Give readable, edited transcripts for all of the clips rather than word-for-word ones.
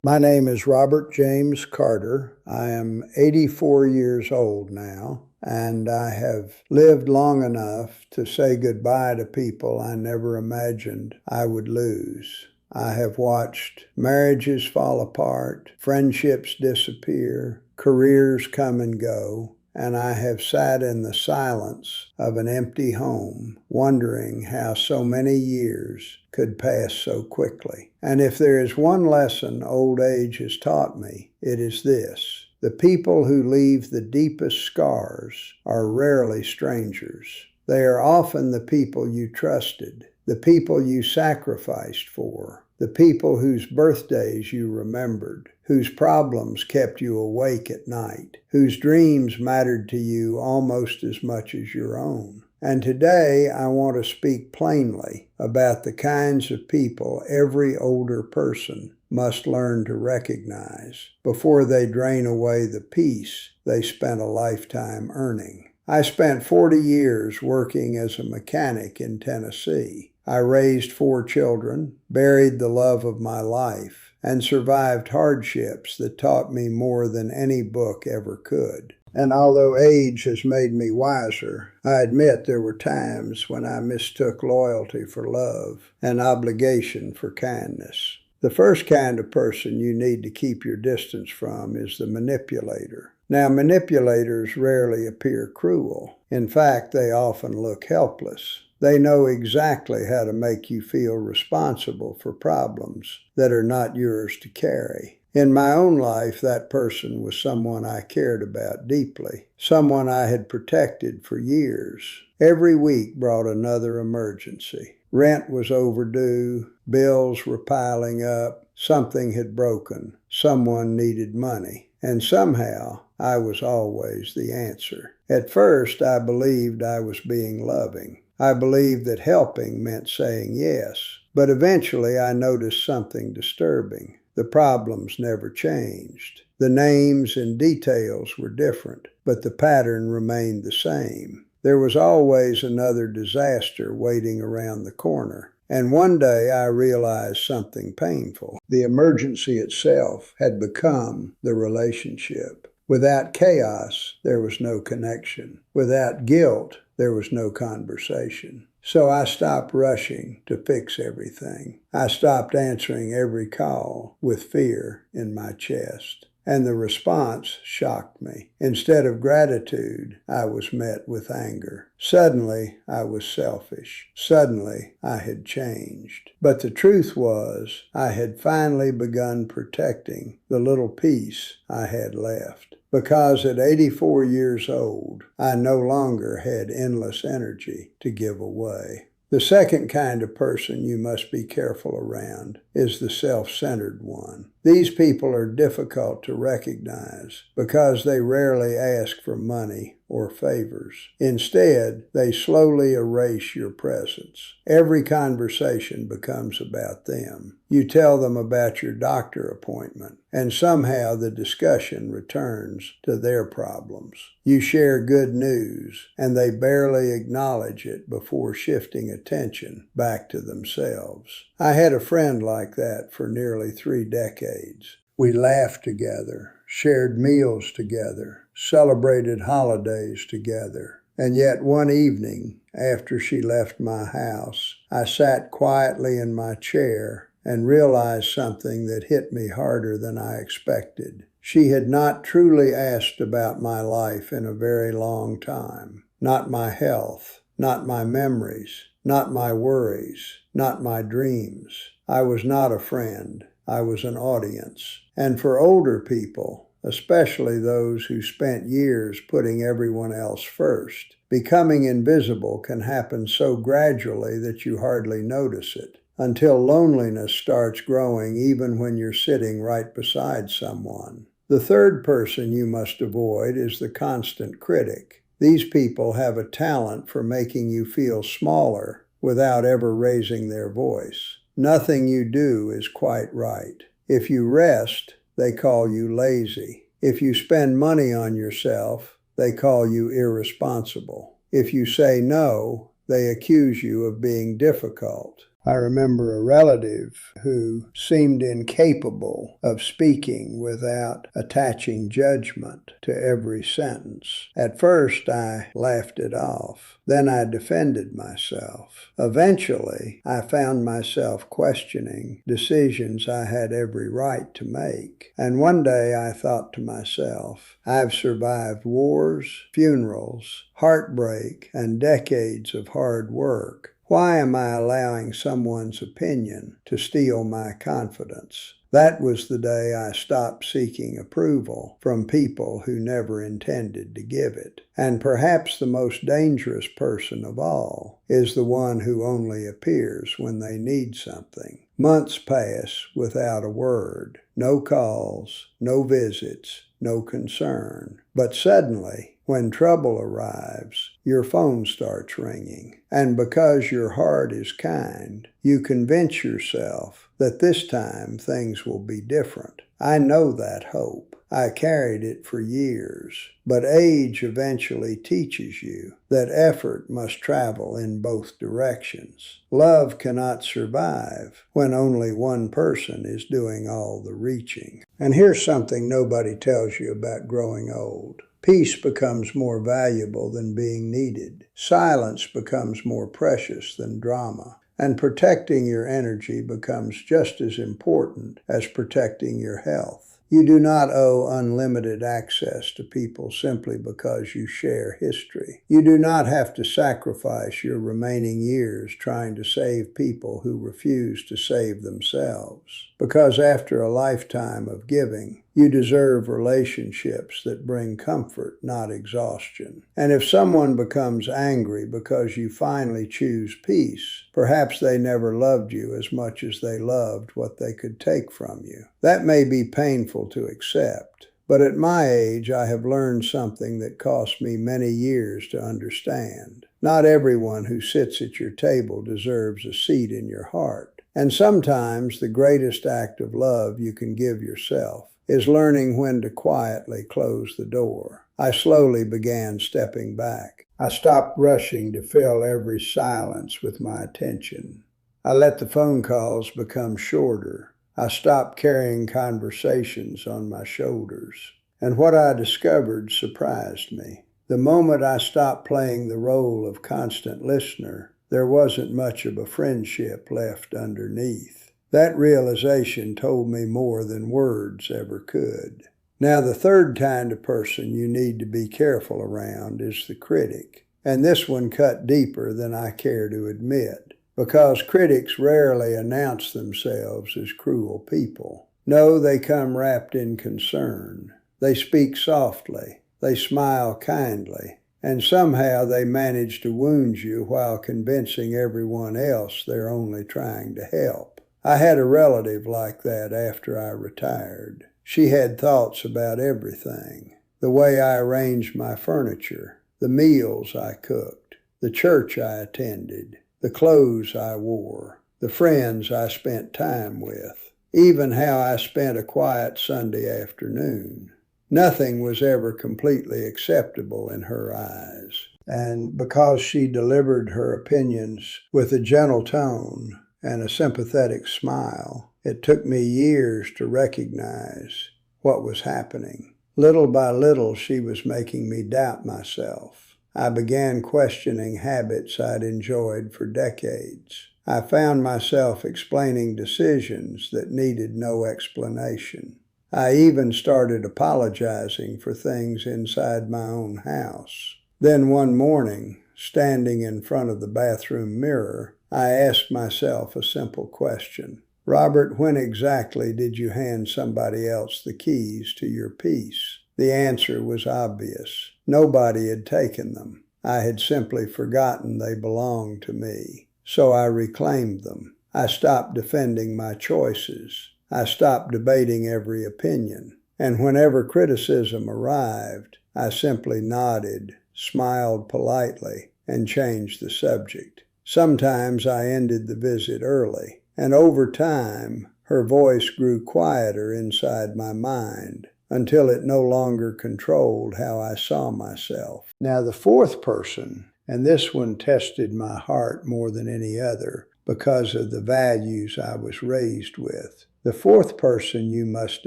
My name is Robert James Carter. I am 84 years old now, and I have lived long enough to say goodbye to people I never imagined I would lose. I have watched marriages fall apart, friendships disappear, careers come and go, and I have sat in the silence of an empty home, wondering how so many years could pass so quickly. And if there is one lesson old age has taught me, it is this: the people who leave the deepest scars are rarely strangers. They are often the people you trusted, the people you sacrificed for, the people whose birthdays you remembered, whose problems kept you awake at night, whose dreams mattered to you almost as much as your own. And today I want to speak plainly about the kinds of people every older person must learn to recognize before they drain away the peace they spent a lifetime earning. I spent 40 years working as a mechanic in Tennessee. I raised 4 children, buried the love of my life, and survived hardships that taught me more than any book ever could. And although age has made me wiser, I admit there were times when I mistook loyalty for love and obligation for kindness. The first kind of person you need to keep your distance from is the manipulator. Now, manipulators rarely appear cruel. In fact, they often look helpless. They know exactly how to make you feel responsible for problems that are not yours to carry. In my own life, that person was someone I cared about deeply, someone I had protected for years. Every week brought another emergency. Rent was overdue, bills were piling up, something had broken, someone needed money, and somehow I was always the answer. At first, I believed I was being loving. I believed that helping meant saying yes, but eventually I noticed something disturbing. The problems never changed. The names and details were different, but the pattern remained the same. There was always another disaster waiting around the corner. And one day I realized something painful. The emergency itself had become the relationship. Without chaos, there was no connection. Without guilt, there was no conversation. So I stopped rushing to fix everything. I stopped answering every call with fear in my chest. And the response shocked me. Instead of gratitude, I was met with anger. Suddenly, I was selfish. Suddenly, I had changed. But the truth was, I had finally begun protecting the little piece I had left. Because at 84 years old, I no longer had endless energy to give away. The second kind of person you must be careful around is the self-centered one. These people are difficult to recognize because they rarely ask for money or favors. Instead, they slowly erase your presence. Every conversation becomes about them. You tell them about your doctor appointment, and somehow the discussion returns to their problems. You share good news, and they barely acknowledge it before shifting attention back to themselves. I had a friend like that for nearly 3 decades. We laughed together, shared meals together, celebrated holidays together. And yet one evening, after she left my house, I sat quietly in my chair and realized something that hit me harder than I expected. She had not truly asked about my life in a very long time. Not my health, not my memories, not my worries, not my dreams. I was not a friend. I was an audience. And for older people, especially those who spent years putting everyone else first, becoming invisible can happen so gradually that you hardly notice it, until loneliness starts growing even when you're sitting right beside someone. The third person you must avoid is the constant critic. These people have a talent for making you feel smaller without ever raising their voice. Nothing you do is quite right. If you rest, they call you lazy. If you spend money on yourself, they call you irresponsible. If you say no, they accuse you of being difficult. I remember a relative who seemed incapable of speaking without attaching judgment to every sentence. At first, I laughed it off. Then I defended myself. Eventually, I found myself questioning decisions I had every right to make. And one day I thought to myself, I've survived wars, funerals, heartbreak, and decades of hard work. Why am I allowing someone's opinion to steal my confidence? That was the day I stopped seeking approval from people who never intended to give it. And perhaps the most dangerous person of all is the one who only appears when they need something. Months pass without a word, no calls, no visits, no concern. But suddenly, when trouble arrives, your phone starts ringing. And because your heart is kind, you convince yourself that this time things will be different. I know that hope. I carried it for years. But age eventually teaches you that effort must travel in both directions. Love cannot survive when only one person is doing all the reaching. And here's something nobody tells you about growing old. Peace becomes more valuable than being needed. Silence becomes more precious than drama. And protecting your energy becomes just as important as protecting your health. You do not owe unlimited access to people simply because you share history. You do not have to sacrifice your remaining years trying to save people who refuse to save themselves. Because after a lifetime of giving, you deserve relationships that bring comfort, not exhaustion. And if someone becomes angry because you finally choose peace, perhaps they never loved you as much as they loved what they could take from you. That may be painful to accept, but at my age, I have learned something that cost me many years to understand. Not everyone who sits at your table deserves a seat in your heart. And sometimes the greatest act of love you can give yourself is learning when to quietly close the door. I slowly began stepping back. I stopped rushing to fill every silence with my attention. I let the phone calls become shorter. I stopped carrying conversations on my shoulders. And what I discovered surprised me. The moment I stopped playing the role of constant listener, there wasn't much of a friendship left underneath. That realization told me more than words ever could. Now, the third kind of person you need to be careful around is the critic. And this one cut deeper than I care to admit, because critics rarely announce themselves as cruel people. No, they come wrapped in concern. They speak softly. They smile kindly. And somehow they manage to wound you while convincing everyone else they're only trying to help. I had a relative like that after I retired. She had thoughts about everything. The way I arranged my furniture, the meals I cooked, the church I attended, the clothes I wore, the friends I spent time with, even how I spent a quiet Sunday afternoon. Nothing was ever completely acceptable in her eyes. And because she delivered her opinions with a gentle tone and a sympathetic smile, it took me years to recognize what was happening. Little by little, she was making me doubt myself. I began questioning habits I'd enjoyed for decades. I found myself explaining decisions that needed no explanation. I even started apologizing for things inside my own house. Then one morning, standing in front of the bathroom mirror, I asked myself a simple question. Robert, when exactly did you hand somebody else the keys to your peace? The answer was obvious. Nobody had taken them. I had simply forgotten they belonged to me. So I reclaimed them. I stopped defending my choices. I stopped debating every opinion. And whenever criticism arrived, I simply nodded, smiled politely, and changed the subject. Sometimes I ended the visit early, and over time, her voice grew quieter inside my mind until it no longer controlled how I saw myself. Now, the fourth person, and this one tested my heart more than any other, because of the values I was raised with. The fourth person you must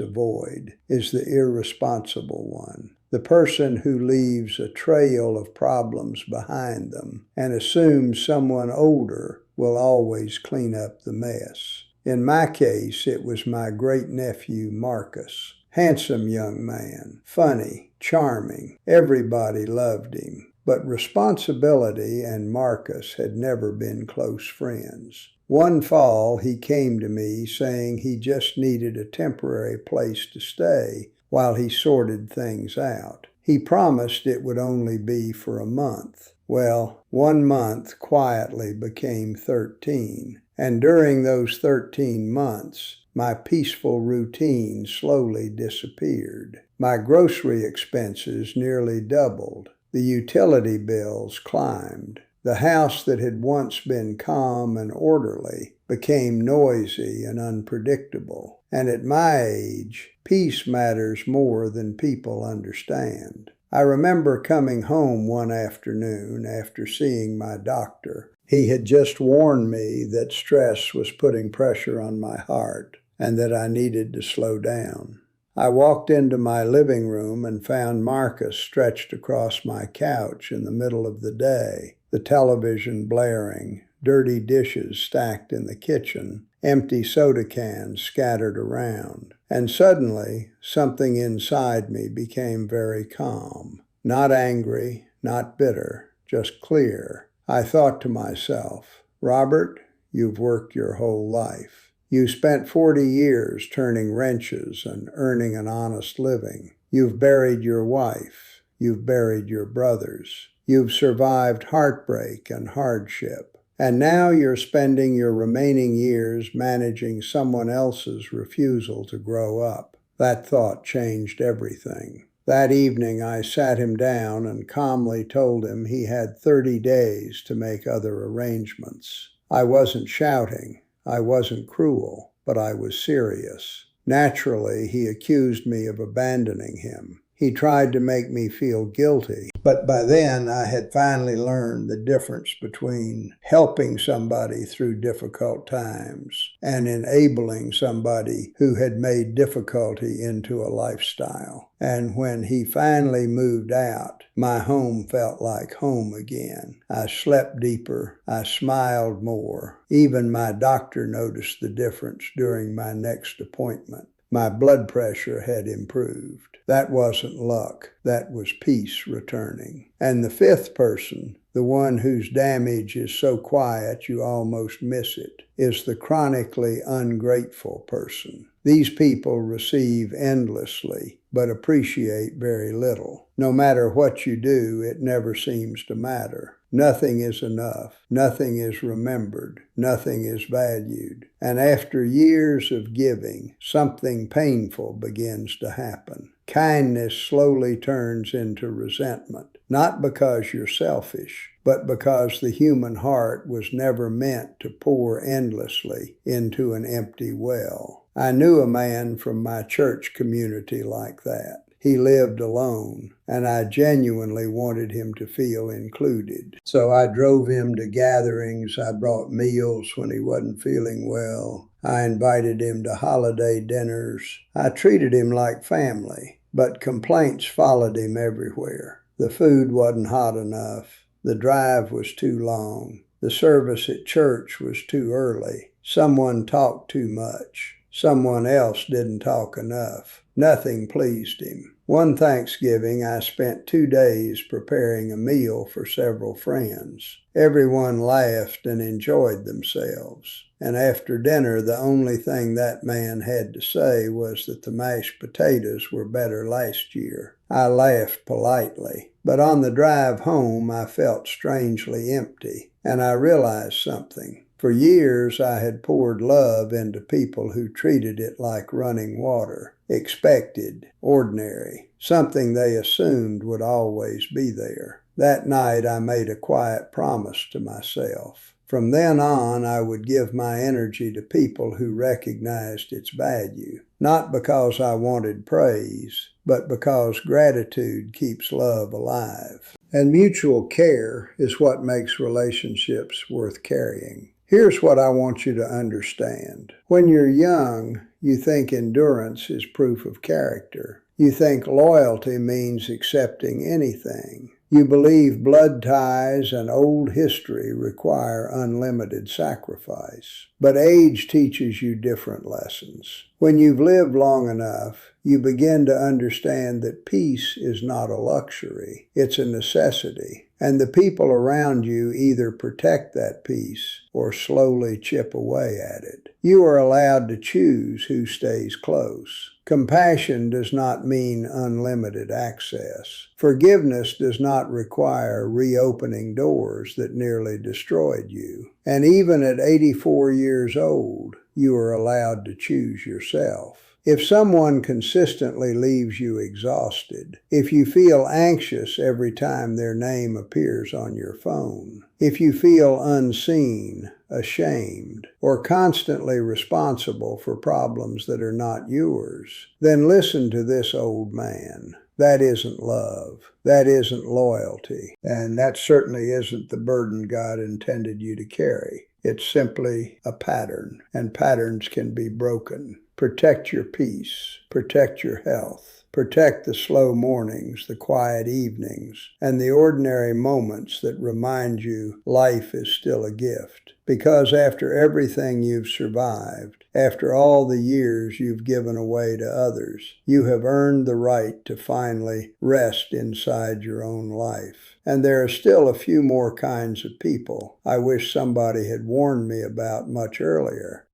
avoid is the irresponsible one, the person who leaves a trail of problems behind them and assumes someone older will always clean up the mess. In my case, it was my great-nephew Marcus. Handsome young man, funny, charming, everybody loved him. But responsibility and Marcus had never been close friends. One fall, he came to me saying he just needed a temporary place to stay while he sorted things out. He promised it would only be for a month. Well, 1 month quietly became 13, and during those 13 months, my peaceful routine slowly disappeared. My grocery expenses nearly doubled. The utility bills climbed. The house that had once been calm and orderly became noisy and unpredictable. And at my age, peace matters more than people understand. I remember coming home one afternoon after seeing my doctor. He had just warned me that stress was putting pressure on my heart and that I needed to slow down. I walked into my living room and found Marcus stretched across my couch in the middle of the day, the television blaring, dirty dishes stacked in the kitchen, empty soda cans scattered around. And suddenly, something inside me became very calm. Not angry, not bitter, just clear. I thought to myself, Robert, you've worked your whole life. You spent 40 years turning wrenches and earning an honest living. You've buried your wife. You've buried your brothers. You've survived heartbreak and hardship. And now you're spending your remaining years managing someone else's refusal to grow up. That thought changed everything. That evening I sat him down and calmly told him he had 30 days to make other arrangements. I wasn't shouting. I wasn't cruel, but I was serious. Naturally, he accused me of abandoning him. He tried to make me feel guilty, but by then I had finally learned the difference between helping somebody through difficult times and enabling somebody who had made difficulty into a lifestyle. And when he finally moved out, my home felt like home again. I slept deeper. I smiled more. Even my doctor noticed the difference during my next appointment. My blood pressure had improved. That wasn't luck. That was peace returning. And the fifth person, the one whose damage is so quiet you almost miss it, is the chronically ungrateful person. These people receive endlessly, but appreciate very little. No matter what you do, it never seems to matter. Nothing is enough. Nothing is remembered. Nothing is valued. And after years of giving, something painful begins to happen. Kindness slowly turns into resentment, not because you're selfish, but because the human heart was never meant to pour endlessly into an empty well. I knew a man from my church community like that. He lived alone, and I genuinely wanted him to feel included. So I drove him to gatherings. I brought meals when he wasn't feeling well. I invited him to holiday dinners. I treated him like family, but complaints followed him everywhere. The food wasn't hot enough. The drive was too long. The service at church was too early. Someone talked too much. Someone else didn't talk enough. Nothing pleased him. One Thanksgiving, I spent 2 days preparing a meal for several friends. Everyone laughed and enjoyed themselves. And after dinner, the only thing that man had to say was that the mashed potatoes were better last year. I laughed politely. But on the drive home, I felt strangely empty, and I realized something. For years, I had poured love into people who treated it like running water, expected, ordinary, something they assumed would always be there. That night, I made a quiet promise to myself. From then on, I would give my energy to people who recognized its value, not because I wanted praise, but because gratitude keeps love alive. And mutual care is what makes relationships worth carrying. Here's what I want you to understand. When you're young, you think endurance is proof of character. You think loyalty means accepting anything. You believe blood ties and old history require unlimited sacrifice. But age teaches you different lessons. When you've lived long enough, you begin to understand that peace is not a luxury, it's a necessity. And the people around you either protect that peace or slowly chip away at it. You are allowed to choose who stays close. Compassion does not mean unlimited access. Forgiveness does not require reopening doors that nearly destroyed you. And even at 84 years old, you are allowed to choose yourself. If someone consistently leaves you exhausted, if you feel anxious every time their name appears on your phone, if you feel unseen, ashamed, or constantly responsible for problems that are not yours, then listen to this old man. That isn't love. That isn't loyalty. And that certainly isn't the burden God intended you to carry. It's simply a pattern, and patterns can be broken. Protect your peace. Protect your health. Protect the slow mornings, the quiet evenings, and the ordinary moments that remind you life is still a gift. Because after everything you've survived, after all the years you've given away to others, you have earned the right to finally rest inside your own life. And there are still a few more kinds of people I wish somebody had warned me about much earlier.